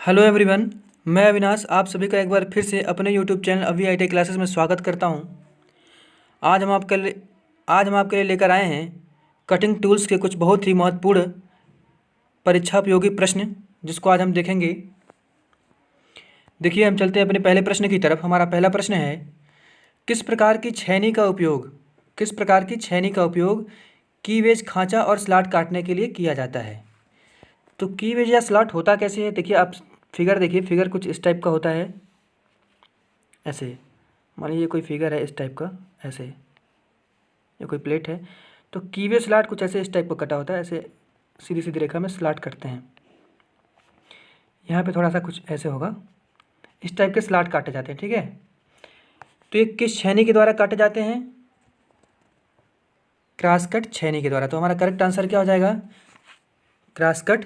Hello everyone, मैं अविनाश आप सभी का एक बार फिर से अपने यूट्यूब चैनल अभी आई टी क्लासेस में स्वागत करता हूं। आज हम आपके लिए लेकर आए हैं कटिंग टूल्स के कुछ बहुत ही महत्वपूर्ण परीक्षा उपयोगी प्रश्न, जिसको आज हम देखेंगे। देखिए, हम चलते हैं अपने पहले प्रश्न की तरफ। हमारा पहला प्रश्न है, किस प्रकार की छेनी का उपयोग कीवेज खांचा और स्लॉट काटने के लिए किया जाता है। तो कीवेज या स्लॉट होता कैसे है, देखिए आप देखिए, फिगर कुछ इस टाइप का होता है। ऐसे मान लीजिए कोई फिगर है इस टाइप का, ऐसे ये कोई प्लेट है, तो कीवेज स्लॉट कुछ ऐसे इस टाइप का कटा होता है। ऐसे सीधी सीधी रेखा में स्लॉट करते हैं। यहाँ पे थोड़ा सा कुछ ऐसे होगा, इस टाइप के स्लॉट काटे जाते हैं। ठीक है, तो ये किस छेनी के द्वारा काटे जाते हैं? क्रॉस कट छेनी के द्वारा। तो हमारा करेक्ट आंसर क्या हो जाएगा? Cross cut.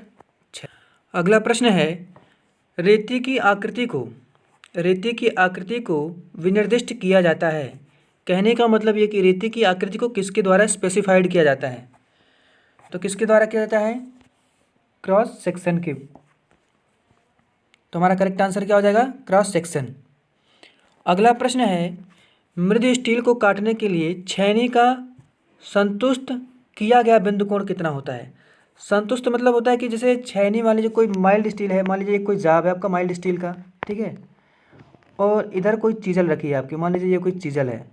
अगला प्रश्न है, रेती की आकृति को विनिर्दिष्ट किया जाता है। कहने का मतलब ये कि रेती की आकृति को किसके द्वारा स्पेसिफाइड किया जाता है? तो किसके द्वारा किया जाता है? क्रॉस सेक्शन के। तो हमारा करेक्ट आंसर क्या हो जाएगा? Cross section. अगला प्रश्न है, मृद स्टील को काटने के लिए छेनी का संतुष्ट किया गया बिंदु कोण कितना होता है? संतुष्ट मतलब होता है कि जैसे छेनी, मान लीजिए कोई माइल्ड स्टील है, मान लीजिए कोई जाब है आपका माइल्ड स्टील का, ठीक है, और इधर कोई चीज़ल रखी है आपकी, मान लीजिए ये कोई चीज़ल है,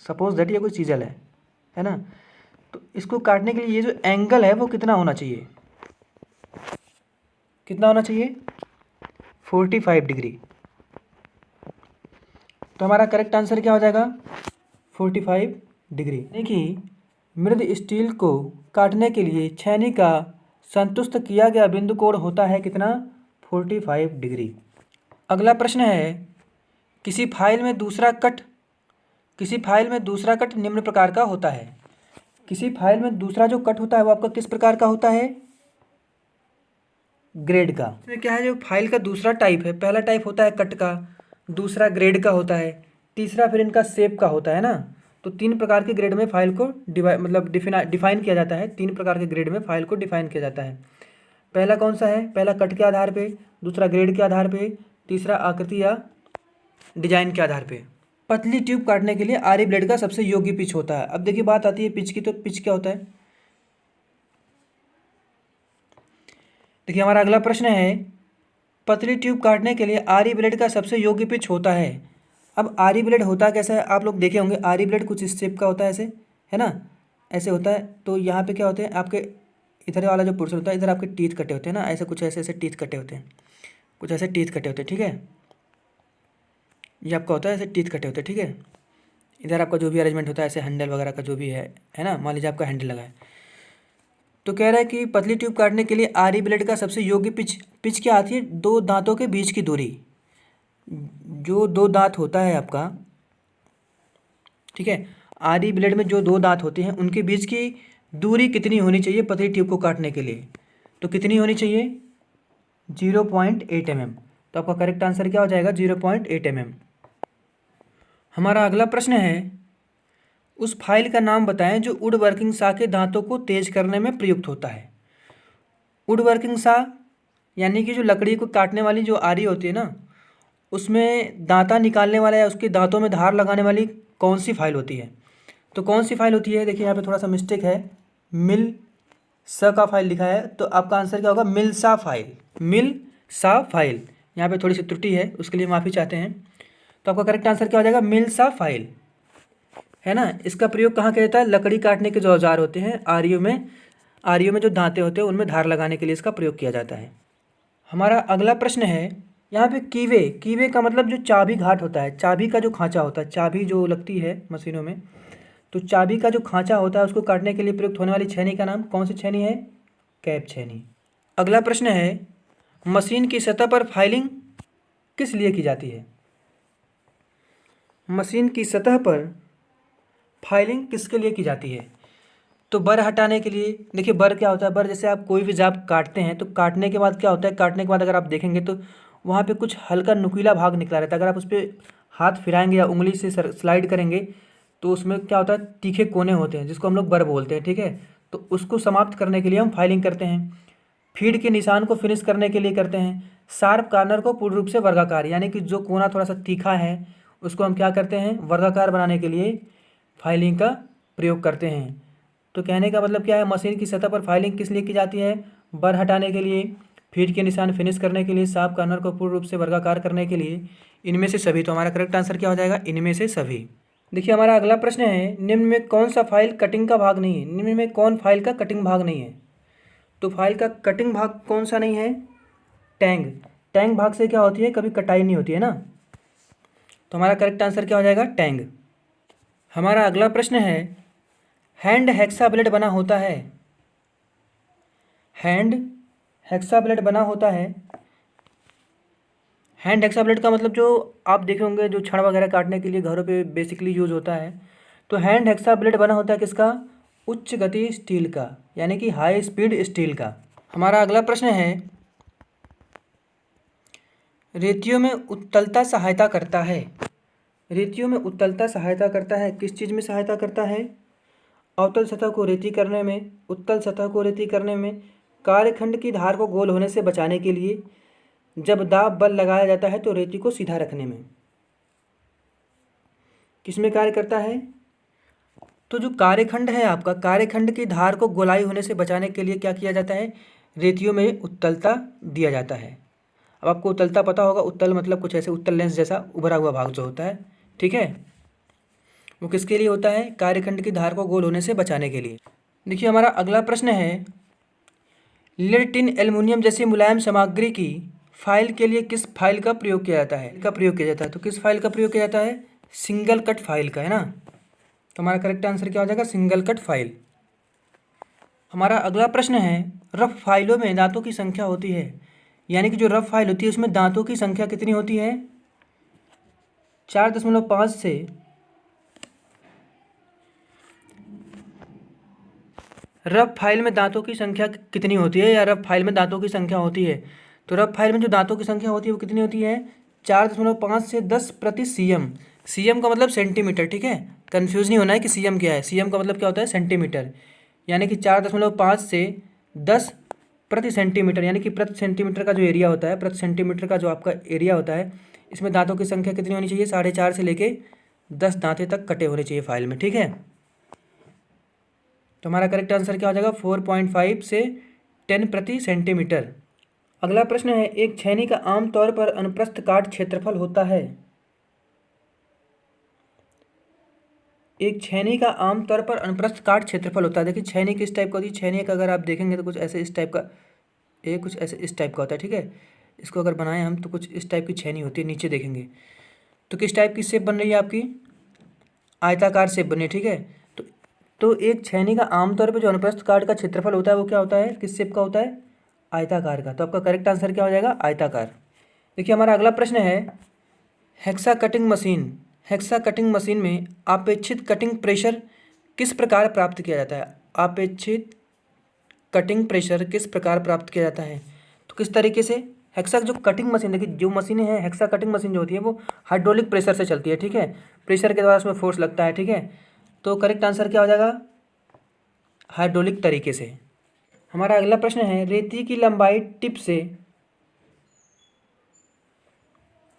सपोज दैट ये कोई चीज़ल है ना। तो इसको काटने के लिए ये जो एंगल है वो कितना होना चाहिए? कितना होना चाहिए? 45 डिग्री। तो हमारा करेक्ट आंसर क्या हो जाएगा? 45 डिग्री। देखिए, मृद स्टील को काटने के लिए छेनी का संतुष्ट किया गया बिंदु कोण होता है कितना? 45 डिग्री। अगला प्रश्न है, किसी फाइल में दूसरा कट निम्न प्रकार का होता है। किसी फाइल में दूसरा जो कट होता है वो आपका किस प्रकार का होता है? ग्रेड का। इसमें क्या है, जो फाइल का दूसरा टाइप है, पहला टाइप होता है कट का, दूसरा ग्रेड का होता है, तीसरा फिर इनका शेप का होता है ना। तो 3 प्रकार के ग्रेड में फाइल को डिफाइन किया जाता है। 3 प्रकार के ग्रेड में फाइल को डिफाइन किया जाता है। पहला कौन सा है? पहला कट के आधार पे, दूसरा ग्रेड के आधार पे, तीसरा आकृति या डिजाइन के आधार पे। पतली ट्यूब काटने के लिए आरी ब्लेड का सबसे योग्य पिच होता है। अब देखिए बात आती है पिच की, तो पिच क्या होता है? देखिए, हमारा अगला प्रश्न है, पतली ट्यूब काटने के लिए आरी ब्लेड का सबसे योग्य पिच होता है। अब आरी ब्लेड होता कैसा है? आप लोग देखे होंगे, आरी ब्लेड कुछ इस शेप का होता है, ऐसे है ना, ऐसे होता है। तो यहाँ पे क्या होते हैं आपके, इधर वाला जो पोर्शन होता है, इधर आपके टीथ कटे होते हैं ना, ऐसे कुछ ऐसे ऐसे टीथ कटे होते हैं, कुछ ऐसे टीथ कटे होते हैं। ठीक है, ये आपका होता है ऐसे टीथ कटे होते हैं। ठीक है, इधर आपका जो भी अरेंजमेंट होता है, ऐसे हैंडल वगैरह का जो भी है ना, मान लीजिए आपका हैंडल लगा है। तो कह रहा है कि पतली ट्यूब काटने के लिए आरी ब्लेड का सबसे योग्य पिच क्या आती है? 2 दांतों के बीच की दूरी। जो 2 दांत होता है आपका, ठीक है, आरी ब्लेड में जो 2 दांत होते हैं उनके बीच की दूरी कितनी होनी चाहिए पतली ट्यूब को काटने के लिए? तो कितनी होनी चाहिए? 0.8 mm। तो आपका करेक्ट आंसर क्या हो जाएगा? 0.8 mm। हमारा अगला प्रश्न है, उस फाइल का नाम बताएं जो वुड वर्किंग सॉ के दांतों को तेज करने में प्रयुक्त होता है। वुड वर्किंग सॉ यानी कि जो लकड़ी को काटने वाली जो आरी होती है ना, उसमें दांता निकालने वाला या उसके दांतों में धार लगाने वाली कौन सी फाइल होती है? तो कौन सी फाइल होती है? देखिए यहाँ पे थोड़ा सा मिस्टेक है, मिल सा का फाइल लिखा है, तो आपका आंसर क्या होगा? मिल सा फाइल। यहाँ पे थोड़ी सी त्रुटि है, उसके लिए माफ़ी चाहते हैं। तो आपका करेक्ट आंसर क्या हो जाएगा? मिल सा फाइल, है ना। इसका प्रयोग कहाँ किया जाता है? लकड़ी काटने के जो औजार होते हैं, आरियों में जो दांते होते हैं उनमें धार लगाने के लिए इसका प्रयोग किया जाता है। हमारा अगला प्रश्न है, यहाँ पे कीवे का मतलब जो चाबी घाट होता है, चाबी का जो खांचा होता है, चाबी जो लगती है मशीनों में, तो चाबी का जो खांचा होता है उसको काटने के लिए प्रयुक्त होने वाली छेनी का नाम कौन सी छेनी है? कैप छेनी। अगला प्रश्न है, मशीन की सतह पर फाइलिंग किस लिए की जाती है? मशीन की सतह पर फाइलिंग किसके लिए की जाती है? तो बर हटाने के लिए। देखिए बर क्या होता है? बर जैसे आप कोई भी जाब काटते हैं तो काटने के बाद क्या होता है, काटने के बाद अगर आप देखेंगे तो वहाँ पे कुछ हल्का नुकीला भाग निकला रहता है। अगर आप उस पर हाथ फिराएंगे या उंगली से स्लाइड करेंगे तो उसमें क्या होता है, तीखे कोने होते हैं जिसको हम लोग बर बोलते हैं। ठीक है, तो उसको समाप्त करने के लिए हम फाइलिंग करते हैं। फीड के निशान को फिनिश करने के लिए करते हैं। शार्प कॉर्नर को पूर्ण रूप से वर्गाकार, यानी कि जो कोना थोड़ा सा तीखा है उसको हम क्या करते हैं, वर्गाकार बनाने के लिए फाइलिंग का प्रयोग करते हैं। तो कहने का मतलब क्या है, मशीन की सतह पर फाइलिंग किस लिए की जाती है, बर हटाने के लिए, फीड के निशान फिनिश करने के लिए, शार्प कॉर्नर को पूर्ण रूप से वर्गाकार करने के लिए, इनमें से सभी। तो हमारा करेक्ट आंसर क्या हो जाएगा, इनमें से सभी। देखिए हमारा अगला प्रश्न है, निम्न में कौन सा फाइल कटिंग का भाग नहीं है, निम्न में कौन फाइल का कटिंग भाग नहीं है। तो फाइल का कटिंग भाग कौन सा नहीं है, टैंग। टैंग भाग से क्या होती है, कभी कटाई नहीं होती है ना। तो हमारा करेक्ट आंसर क्या हो जाएगा, टैंग। हमारा अगला प्रश्न है, हैंड हेक्सा ब्लेड बना होता है, हैंड हेक्सा ब्लेड बना होता है। हैंड हेक्सा ब्लेड का मतलब जो आप देखे होंगे, जो छड़ वगैरह काटने के लिए घरों पे बेसिकली यूज होता है। तो हैंड हेक्सा ब्लेड बना होता है किसका, उच्च गति स्टील का, यानी कि हाई स्पीड स्टील का। हमारा अगला प्रश्न है, रेतियों में उत्तलता सहायता करता है, रेतियों में उत्तलता सहायता करता है, किस चीज़ में सहायता करता है, अवतल सतह को रेती करने में, उत्तल सतह को रेती करने में, कार्यखंड की धार को गोल होने से बचाने के लिए, जब दाब बल लगाया जाता है तो रेती को सीधा रखने में। किसमें कार्य करता है, तो जो कार्यखंड है आपका, कार्यखंड की धार को गोलाई होने से बचाने के लिए क्या किया जाता है, रेतियों में उत्तलता दिया जाता है। अब आपको उत्तलता पता होगा, उत्तल मतलब कुछ ऐसे उत्तल लेंस जैसा उभरा हुआ भाग जो होता है, ठीक है, वो किसके लिए होता है, कार्यखंड की धार को गोल होने से बचाने के लिए। देखिए हमारा अगला प्रश्न है, लेड टिन एल्युमिनियम जैसी मुलायम सामग्री की फाइल के लिए किस फाइल का प्रयोग किया जाता है, तो किस फाइल का प्रयोग किया जाता है, सिंगल कट फाइल का, है ना। तो हमारा करेक्ट आंसर क्या हो जाएगा, सिंगल कट फाइल। हमारा अगला प्रश्न है, रफ फाइलों में दांतों की संख्या होती है, यानी कि जो रफ फाइल होती है उसमें दांतों की संख्या कितनी होती है, 4.5 से रफ फाइल में दांतों की संख्या कितनी होती है, या रफ फाइल में दांतों की संख्या होती है। तो रफ फाइल में जो दांतों की संख्या होती है वो कितनी होती है, 4.5 से 10 प्रति सीएम। सीएम का मतलब सेंटीमीटर, ठीक है, कन्फ्यूज नहीं होना है कि सीएम क्या है, सीएम का मतलब क्या होता है, सेंटीमीटर, यानी कि 4.5 से 10 प्रति सेंटीमीटर, यानी कि प्रति सेंटीमीटर का जो एरिया होता है, प्रति सेंटीमीटर का जो आपका एरिया होता है, इसमें दांतों की संख्या कितनी होनी चाहिए, 4.5 से लेके 10 दांते तक कटे होने चाहिए फाइल में, ठीक है। तो हमारा करेक्ट आंसर क्या हो जाएगा, 4.5 से 10 प्रति सेंटीमीटर। अगला प्रश्न है, एक छेनी का आमतौर पर अनुप्रस्थ काट क्षेत्रफल होता है, एक छेनी का आमतौर पर अनुप्रस्थ काट क्षेत्रफल होता है। देखिए छेनी किस टाइप का होती है, छेनी का अगर आप देखेंगे तो कुछ ऐसे इस टाइप का, ये कुछ ऐसे इस टाइप का होता है, ठीक है। इसको अगर बनाएं हम तो कुछ इस टाइप की छेनी होती है, नीचे देखेंगे तो किस टाइप की शेप बन रही है आपकी, आयताकार शेप बनी है, ठीक है। तो एक छेनी का आमतौर पर जो अनुप्रस्थ काट का क्षेत्रफल होता है वो क्या होता है, किस शेप का होता है, आयताकार का। तो आपका करेक्ट आंसर क्या हो जाएगा, आयताकार। देखिए हमारा अगला प्रश्न है, hexa cutting machine, hexa cutting machine में अपेक्षित कटिंग प्रेशर किस प्रकार प्राप्त किया जाता है, अपेक्षित कटिंग प्रेशर किस प्रकार प्राप्त किया जाता है। तो किस तरीके से, हेक्सा जो कटिंग मशीन, देखिए जो मशीनें हैं, हेक्सा कटिंग मशीन जो होती है वो हाइड्रोलिक प्रेशर से चलती है, ठीक है, प्रेशर के द्वारा उसमें फोर्स लगता है, ठीक है। तो करेक्ट आंसर क्या हो जाएगा, हाइड्रोलिक तरीके से। हमारा अगला प्रश्न है, रेती की लंबाई टिप से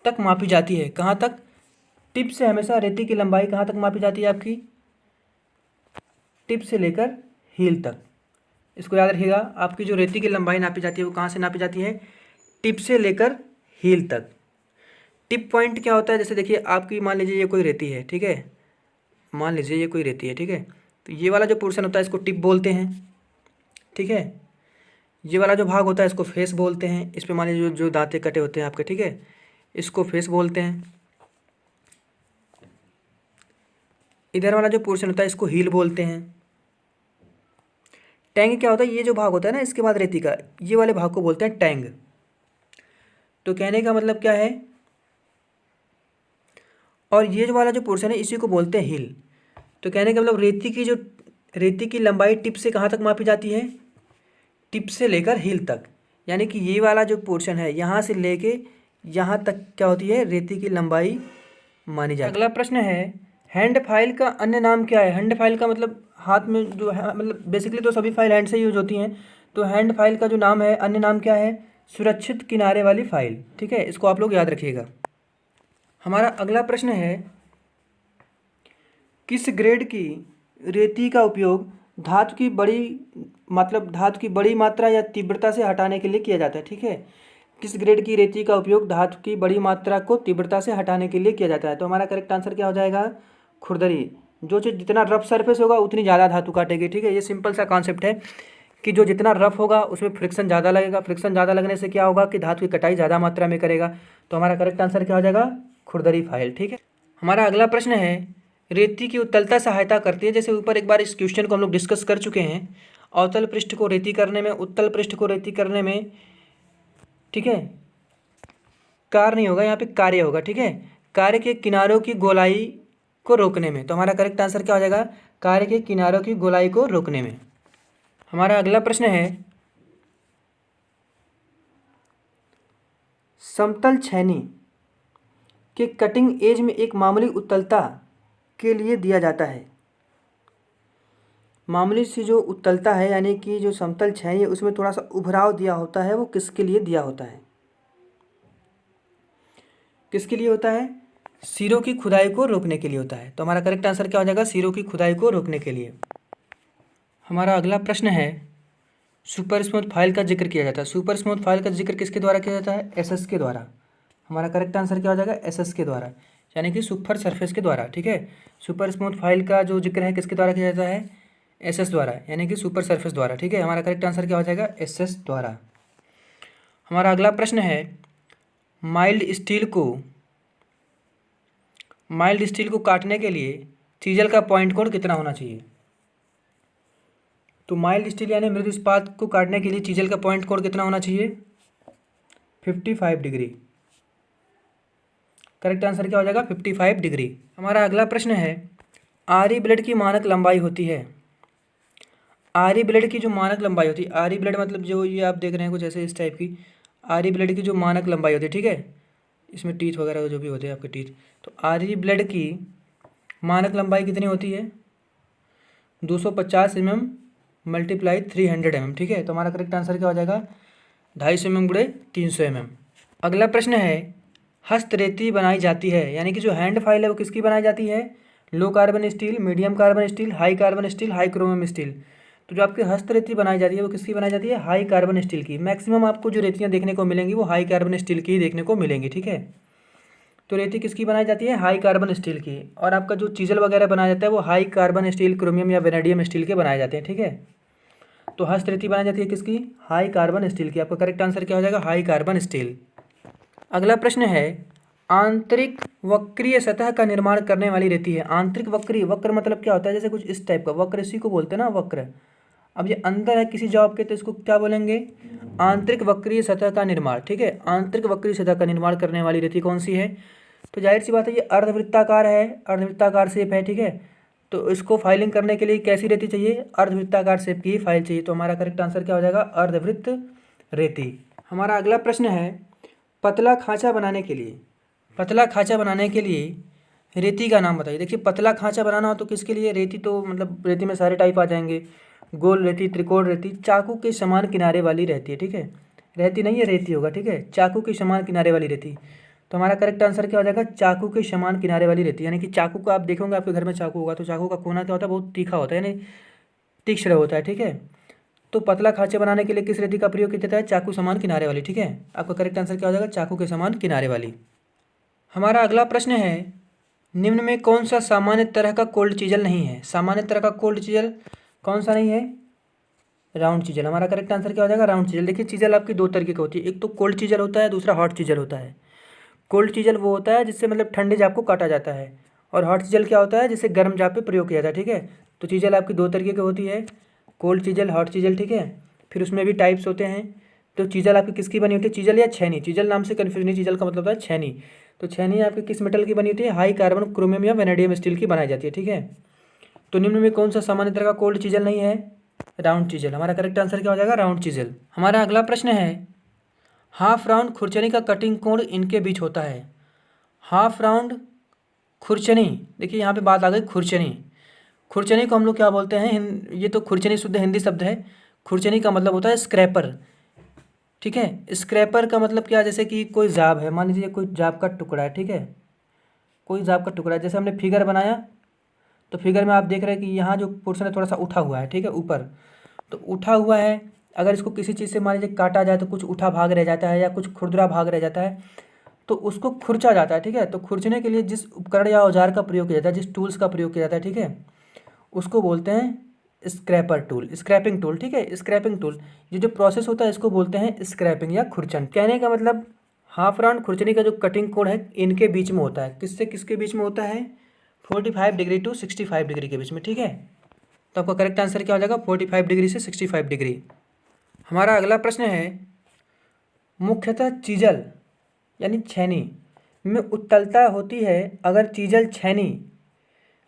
तक मापी जाती है, कहाँ तक, टिप से हमेशा रेती की लंबाई कहाँ तक मापी जाती है आपकी, टिप से लेकर हील तक। इसको याद रखिएगा, आपकी जो रेती की लंबाई नापी जाती है वो कहाँ से नापी जाती है, टिप से लेकर हील तक। टिप पॉइंट क्या होता है, जैसे देखिए आपकी मान लीजिए ये कोई रेती है, ठीक है, मान लीजिए ये कोई रेती है, ठीक है, तो ये वाला जो पोर्शन होता है इसको टिप बोलते हैं, ठीक है। ये वाला जो भाग होता है इसको फेस बोलते हैं, इस पे मान लीजिए जो दांते कटे होते हैं आपके, ठीक है, इसको फेस बोलते हैं। इधर वाला जो पोर्शन होता है इसको हील बोलते हैं। टैंग क्या होता है, ये जो भाग होता है ना इसके बाद रेती का, ये वाले भाग को बोलते हैं टैंग। तो कहने का मतलब क्या है, और ये जो वाला जो पोर्शन है इसी को बोलते हैं हील। तो कहने का मतलब रेती की लंबाई टिप से कहाँ तक मापी जाती है, टिप से लेकर हील तक, यानी कि ये वाला जो पोर्शन है यहाँ से लेके यहाँ तक क्या होती है, रेती की लंबाई मानी जाती है। अगला प्रश्न है, हैंड फाइल का अन्य नाम क्या है। हैंड फाइल का मतलब हाथ में जो है, मतलब बेसिकली तो सभी फाइल हैंड से यूज होती हैं, तो हैंड फाइल का जो नाम है, अन्य नाम क्या है, सुरक्षित किनारे वाली फाइल। ठीक है, इसको आप लोग याद रखिएगा। हमारा अगला प्रश्न है, किस ग्रेड की रेती का उपयोग धातु की बड़ी मात्रा या तीव्रता से हटाने के लिए किया जाता है। ठीक है, किस ग्रेड की रेती का उपयोग धातु की बड़ी मात्रा को तीव्रता से हटाने के लिए किया जाता है? तो हमारा करेक्ट आंसर क्या हो जाएगा? खुरदरी। जो चीज़ जितना रफ सरफेस होगा उतनी ज़्यादा धातु काटेगी। ठीक है, ये सिंपल सा कॉन्सेप्ट है कि जो जितना रफ होगा उसमें फ्रिक्शन ज़्यादा लगेगा, फ्रिक्शन ज़्यादा लगने से क्या होगा कि धातु की कटाई ज़्यादा मात्रा में करेगा। तो हमारा करेक्ट आंसर क्या हो जाएगा? खुरदरी फाइल। ठीक है, हमारा अगला प्रश्न है, रेती की उत्तलता सहायता करती है। जैसे ऊपर एक बार इस क्वेश्चन को हम लोग डिस्कस कर चुके हैं। अवतल पृष्ठ को रेती करने में, उत्तल पृष्ठ को रेती करने में, ठीक है, कार नहीं होगा, यहाँ पे कार्य होगा। ठीक है, कार्य के किनारों की गोलाई को रोकने में। तो हमारा करेक्ट आंसर क्या हो जाएगा? कार्य के किनारों की गोलाई को रोकने में। हमारा अगला प्रश्न है, समतल छेनी के कटिंग एज में एक मामूली उत्तलता के लिए दिया जाता है। मामूली सी जो उत्तलता है यानी कि जो समतल छेनी है उसमें थोड़ा सा उभराव दिया होता है, वो किसके लिए दिया होता है? किसके लिए होता है? सिरों की खुदाई को रोकने के लिए होता है। तो हमारा करेक्ट आंसर क्या हो जाएगा? सिरों की खुदाई को रोकने के लिए। हमारा अगला प्रश्न है, सुपर स्मूथ फाइल का जिक्र किया जाता है। सुपर स्मूथ फाइल का जिक्र किसके द्वारा किया जाता है? एसएस के द्वारा। हमारा करेक्ट आंसर क्या हो जाएगा? एसएस के द्वारा, यानी कि सुपर सरफेस के द्वारा। ठीक है, सुपर स्मूथ फाइल का जो जिक्र है किसके द्वारा किया जाता है? एसएस द्वारा, यानी कि सुपर सरफेस द्वारा। ठीक है, हमारा करेक्ट आंसर क्या हो जाएगा? एसएस द्वारा। हमारा अगला प्रश्न है, माइल्ड स्टील को काटने के लिए चीजल का पॉइंट कोण कितना होना चाहिए? तो माइल्ड स्टील यानी मृदु इस्पात को काटने के लिए चीजल का पॉइंट कोण कितना होना चाहिए? 55 डिग्री। करेक्ट आंसर क्या हो जाएगा? 55 डिग्री। हमारा अगला प्रश्न है, आरी ब्लेड की मानक लंबाई होती है। आरी ब्लेड की जो मानक लंबाई होती है, आरी ब्लेड मतलब जो ये आप देख रहे हैं कुछ ऐसे इस टाइप की, आरी ब्लेड की जो मानक लंबाई होती है, ठीक है, इसमें टीथ वगैरह जो भी होते हैं आपके टीथ, तो आरी ब्लेड की मानक लंबाई कितनी होती है? 250 mm मल्टीप्लाई 300 mm। ठीक है, तो हमारा करेक्ट आंसर क्या हो जाएगा? 250 mm गुणे 300 mm। अगला प्रश्न है, हस्तरेती बनाई जाती है, यानी कि जो हैंड फाइल है वो किसकी बनाई जाती है? Low carbon steel, medium carbon steel, high carbon steel, high chromium steel. तो जो आपकी हस्तरेती बनाई जाती है वो किसकी बनाई जाती है? हाई कार्बन स्टील की। मैक्सिमम आपको जो रेतियाँ देखने को मिलेंगी वो हाई कार्बन स्टील की ही देखने को मिलेंगी। ठीक है, तो रेती किसकी बनाई जाती है? हाई कार्बन स्टील की। और आपका जो चीजल वगैरह बनाया जाता है वो हाई कार्बन स्टील, क्रोमियम या वेनेडियम स्टील के बनाए जाते हैं। ठीक है, तो हस्तरेती बनाई जाती है किसकी? हाई कार्बन स्टील की। आपका करेक्ट आंसर क्या हो जाएगा? High carbon steel. अगला प्रश्न है, आंतरिक वक्रीय सतह का निर्माण करने वाली रेती है। आंतरिक वक्रीय, वक्र मतलब क्या होता है? जैसे कुछ इस टाइप का वक्र, इसी को बोलते हैं ना वक्र। अब ये अंदर है किसी जॉब के तो इसको क्या बोलेंगे? आंतरिक वक्रीय सतह का निर्माण। ठीक है, आंतरिक वक्रीय सतह का निर्माण करने वाली रेती कौन सी है? तो जाहिर सी बात है ये अर्धवृत्ताकार है, अर्धवृत्ताकार शेप है। ठीक है, तो इसको फाइलिंग करने के लिए कैसी रेती चाहिए? अर्धवृत्ताकार शेप की फाइल चाहिए। तो हमारा करेक्ट आंसर क्या हो जाएगा? अर्धवृत्त रेती। हमारा अगला प्रश्न है, पतला खांचा बनाने के लिए रेती का नाम बताइए। देखिए, पतला खांचा बनाना हो तो किसके लिए? रेती तो मतलब रेती में सारे टाइप आ जाएंगे, गोल रेती, त्रिकोण रेती, चाकू के समान किनारे वाली रहती है। ठीक है, रहती नहीं है, रेती होगा। ठीक है, चाकू के समान किनारे वाली रेती। तो हमारा करेक्ट आंसर क्या हो जाएगा? चाकू के समान किनारे वाली रेती। यानी कि चाकू का आप देखोगे, आपके घर में चाकू होगा तो चाकू का कोना क्या होता है? बहुत तीखा होता है, यानी तीक्ष्ण होता है। ठीक है, तो पतला खांचे बनाने के लिए किस रेती का प्रयोग किया जाता है? चाकू समान किनारे वाली। ठीक है, आपका करेक्ट आंसर क्या हो जाएगा? चाकू के समान किनारे वाली। हमारा अगला प्रश्न है, निम्न में कौन सा सामान्य तरह का कोल्ड चीजल नहीं है? सामान्य तरह का कोल्ड चीजल कौन सा नहीं है? Round chisel. हमारा करेक्ट आंसर क्या हो जाएगा? Round chisel. देखिए, चीजल आपकी दो तरीके की होती है, एक तो कोल्ड चीजल होता है, दूसरा हॉट चीजल होता है। कोल्ड चीजल वो होता है जिससे मतलब ठंडे जाप को काटा जाता है, और हॉट चीजल क्या होता है? जिससे गर्म जाप पे प्रयोग किया जाता है। ठीक है, तो चीजल आपकी दो तरीके की होती है, कोल्ड चीजल, हॉट चीजल। ठीक है, फिर उसमें भी टाइप्स होते हैं। तो चीजल आपकी किसकी बनी होती है? चीजल या छेनी। चीजल नाम से कन्फ्यूज नहीं, चीजल का मतलब है छेनी। तो छेनी आपकी किस मेटल की बनी होती है? हाई कार्बन, क्रोमियम या वेनेडियम स्टील की बनाई जाती है। ठीक है, तो निम्न में कौन सा सामान्य तरह का कोल्ड चीजल नहीं है? Round chisel. हमारा करेक्ट आंसर क्या हो जाएगा? Round chisel. हमारा अगला प्रश्न है, हाफ राउंड खुरचनी का कटिंग कोण इनके बीच होता है। हाफ राउंड खुरचनी, देखिए यहाँ पे बात आ गई खुरचनी। खुरचनी को हम लोग क्या बोलते हैं? ये तो खुरचनी शुद्ध हिंदी शब्द है। खुरचनी का मतलब होता है स्क्रैपर। ठीक है। स्क्रैपर का मतलब क्या, जैसे कि कोई जाब है, मान लीजिए कोई जाब का टुकड़ा है, ठीक है, कोई जाब का टुकड़ा है, जैसे हमने फिगर बनाया तो फिगर में आप देख रहे हैं कि यहाँ जो पोर्शन है थोड़ा सा उठा हुआ है, ठीक है, ऊपर तो उठा हुआ है। अगर इसको किसी चीज़ से मान लीजिए काटा जाए तो कुछ उठा भाग रह जाता है या कुछ खुरदुरा भाग रह जाता है, तो उसको खुरचा जाता है, ठीक है। तो खुरचने के लिए जिस उपकरण या औजार का प्रयोग किया जाता है, जिस टूल्स का प्रयोग किया जाता है, ठीक है, उसको बोलते हैं स्क्रैपर टूल, स्क्रैपिंग टूल, ठीक है, स्क्रैपिंग टूल। ये जो प्रोसेस होता है इसको बोलते हैं स्क्रैपिंग या खुरचन। कहने का मतलब हाफ राउंड खुरचने का जो कटिंग कोण है इनके बीच में होता है, किससे किसके बीच में होता है, 45 डिग्री टू 65 डिग्री के बीच में, ठीक है। तो आपका करेक्ट आंसर क्या हो जाएगा, 45 डिग्री से 65 डिग्री। हमारा अगला प्रश्न है, मुख्यतः चीजल यानी छेनी में उत्तलता होती है, अगर चीजल छेनी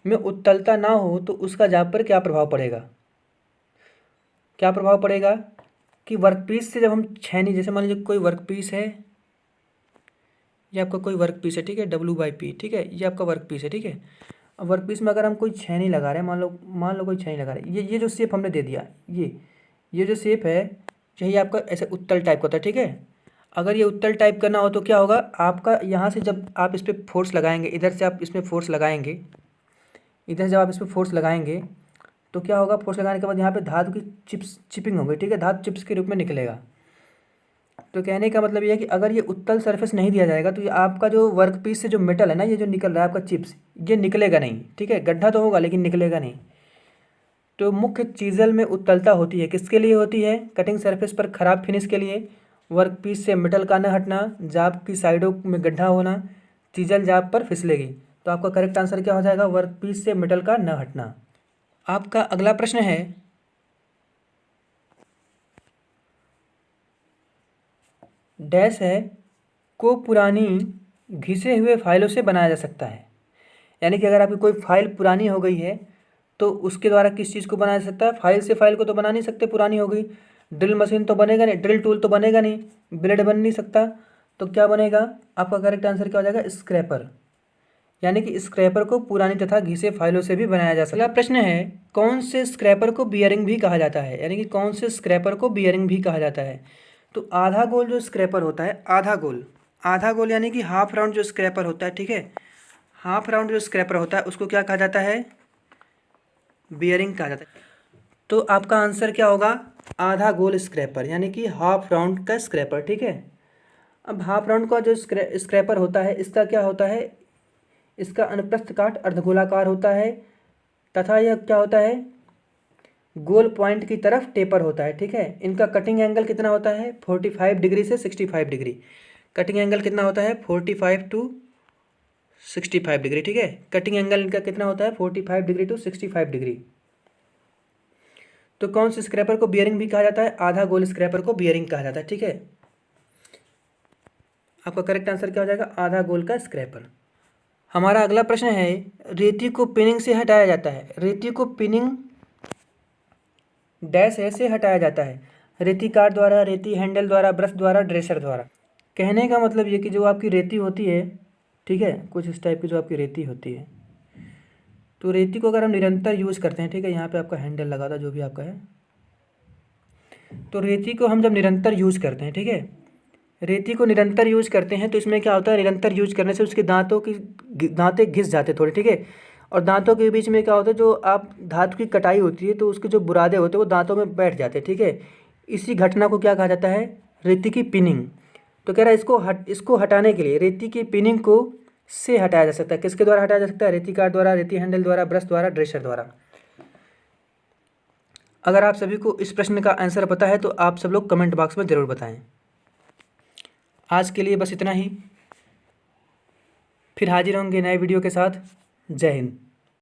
में उत्तलता ना हो तो उसका जाब पर क्या प्रभाव पड़ेगा। क्या प्रभाव पड़ेगा कि वर्कपीस से जब हम छेनी, जैसे मान लीजिए कोई वर्कपीस है, ये आपका कोई वर्कपीस है, ठीक है, W/P, ठीक है, ये आपका वर्कपीस है, ठीक है। अब वर्कपीस में अगर हम कोई छेनी लगा रहे हैं, मान लो कोई छेनी लगा रहे हैं, ये जो शेप हमने दे दिया, ये जो शेप है यही आपका ऐसे उत्तल टाइप का होता है, ठीक है। अगर ये उत्तल टाइप करना हो तो क्या होगा, आपका यहाँ से जब आप इस पर फोर्स लगाएंगे, इधर से आप इसमें फोर्स लगाएंगे, इधर से जब आप इस पर फोर्स लगाएंगे तो क्या होगा, फोर्स लगाने के बाद यहाँ पे धातु की चिपिंग होगी, ठीक है, धातु चिप्स के रूप में निकलेगा। तो कहने का मतलब ये है कि अगर ये उत्तल सरफेस नहीं दिया जाएगा तो ये आपका जो वर्क पीस से जो मेटल है ना, ये जो निकल रहा है आपका चिप्स, ये निकलेगा नहीं, ठीक है, गड्ढा तो होगा लेकिन निकलेगा नहीं। तो मुख्य चीजल में उत्तलता होती है, किसके लिए होती है, कटिंग सरफेस पर खराब फिनिश के लिए, वर्क पीस से मेटल का न हटना, जाब की साइडों में गड्ढा होना, चीजल जाब पर फिसलेगी। तो आपका करेक्ट आंसर क्या हो जाएगा, वर्क पीस से मेटल का न हटना। आपका अगला प्रश्न है, डैश है को पुरानी घिसे हुए फाइलों से बनाया जा सकता है। यानी कि अगर आपकी कोई फाइल पुरानी हो गई है तो उसके द्वारा किस चीज़ को बनाया जा सकता है, फाइल से फाइल को तो बना नहीं सकते, पुरानी हो गई। ड्रिल मशीन तो बनेगा नहीं, ड्रिल टूल तो बनेगा नहीं, ब्लेड बन नहीं सकता, तो क्या बनेगा, आपका करेक्ट आंसर क्या हो जाएगा, स्क्रैपर। यानी कि स्क्रैपर को पुरानी तथा घिसे फाइलों से भी बनाया जा सकता है। अगला प्रश्न है, कौन से स्क्रैपर को बियरिंग भी कहा जाता है। यानी कि कौन से स्क्रैपर को बियरिंग भी कहा जाता है। तो आधा गोल जो स्क्रैपर होता है, आधा गोल यानी कि हाफ राउंड जो स्क्रैपर होता है, ठीक है, हाफ राउंड जो स्क्रैपर होता है उसको क्या कहा जाता है, बियरिंग कहा जाता है। तो आपका आंसर क्या होगा, आधा गोल स्क्रैपर यानी कि हाफ राउंड का स्क्रैपर, ठीक है। अब हाफ राउंड का जो स्क्रैपर होता है इसका क्या होता है, इसका अनुप्रस्थ काट अर्धगोलाकार होता है तथा यह क्या होता है, गोल पॉइंट की तरफ टेपर होता है, ठीक है। इनका कटिंग एंगल कितना होता है, 45 डिग्री से 65 डिग्री। कटिंग एंगल कितना होता है, 45 टू 65 डिग्री, ठीक है। कटिंग एंगल इनका कितना होता है, 45 डिग्री टू 65 डिग्री। तो कौन से स्क्रैपर को बियरिंग भी कहा जाता है, आधा गोल स्क्रैपर को बियरिंग कहा जाता है, ठीक है। आपका करेक्ट आंसर क्या हो जाएगा, आधा गोल का स्क्रैपर। हमारा अगला प्रश्न है, रेती को पिनिंग से हटाया जाता है। रेती को पिनिंग डैश से हटाया जाता है, रेती कार्ड द्वारा, रेती हैंडल द्वारा, ब्रश द्वारा, ड्रेसर द्वारा। कहने का मतलब ये कि जो आपकी रेती होती है, ठीक है, कुछ इस टाइप की जो आपकी रेती होती है, तो रेती को अगर हम निरंतर यूज़ करते हैं, ठीक है, यहाँ पे आपका हैंडल लगा था जो भी आपका है, तो रेती को हम जब निरंतर यूज़ करते हैं, ठीक है, रेती को निरंतर यूज़ करते हैं तो इसमें क्या होता है, निरंतर यूज़ करने से उसके दांतें घिस जाते थोड़े, ठीक है। और दांतों के बीच में क्या होता है, जो आप धातु की कटाई होती है तो उसके जो बुरादे होते हैं वो दांतों में बैठ जाते हैं, ठीक है। इसी घटना को क्या कहा जाता है, रेती की पिनिंग। तो कह रहा है इसको हटाने के लिए रेती की पिनिंग को से हटाया जा सकता है। किसके द्वारा हटाया जा सकता है, रेती कार्ड द्वारा, रेती हैंडल द्वारा, ब्रश द्वारा, ड्रेसर द्वारा। अगर आप सभी को इस प्रश्न का आंसर पता है तो आप सब लोग कमेंट बॉक्स में ज़रूर बताएं। आज के लिए बस इतना ही, फिर हाजिर होंगे नए वीडियो के साथ। जय हिंद।